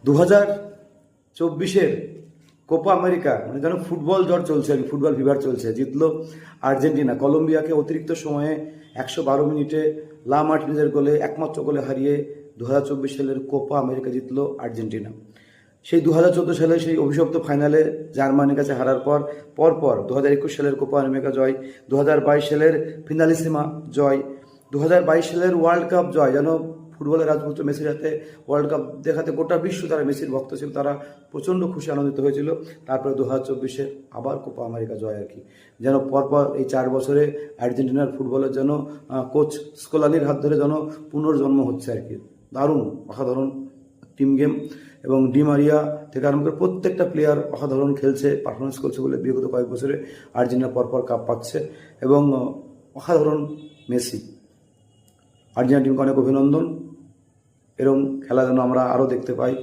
2024-এর Copa America মানে যেন football জ্বর চলছে আর কি, ফুটবল ফিভার চলছে। জিতলো আর্জেন্টিনা কলম্বিয়াকে অতিরিক্ত সময়ে 112 মিনিটে লা মার্টিনেজের গোলে, একমাত্র গোলে হারিয়ে 2024 সালের কোপা আমেরিকা জিতলো আর্জেন্টিনা। সেই 2014 সালে সেই অভিশপ্ত ফাইনালে জার্মানির কাছে হারার পর 2021 সালের কোপা আমেরিকা জয়, 2022 সালের ফিনালিসিমা জয়, 2022 সালের ওয়ার্ল্ড কাপ জয়, যেন ফুটবলের রাজপুত্র মেসির হাতে ওয়ার্ল্ড কাপ দেখাতে গোটা বিশ্ব তারা মেসির ভক্ত ছিল, তারা প্রচণ্ড খুশি আনন্দিত হয়েছিল। তারপরে 2024-এর আবার কোপা আমেরিকা জয় আর কি, যেন পরপর এই 4 বছরে আর্জেন্টিনার ফুটবলের যেন কোচ স্কোলানির হাত ধরে যেন পুনর্জন্ম হচ্ছে আর কি। দারুণ অসাধারণ টিম গেম, এবং ডি মারিয়া থেকে আরম্ভ করে প্রত্যেকটা প্লেয়ার অসাধারণ খেলছে, পারফরমেন্স করছে বলে বিগত কয়েক বছরে আর্জেন্টিনা পরপর কাপ পাচ্ছে। এবং অসাধারণ মেসি, আর্জেন্টিনা টিমকে অনেক অভিনন্দন। এরকম খেলা যেন আমরা আরও দেখতে পাই।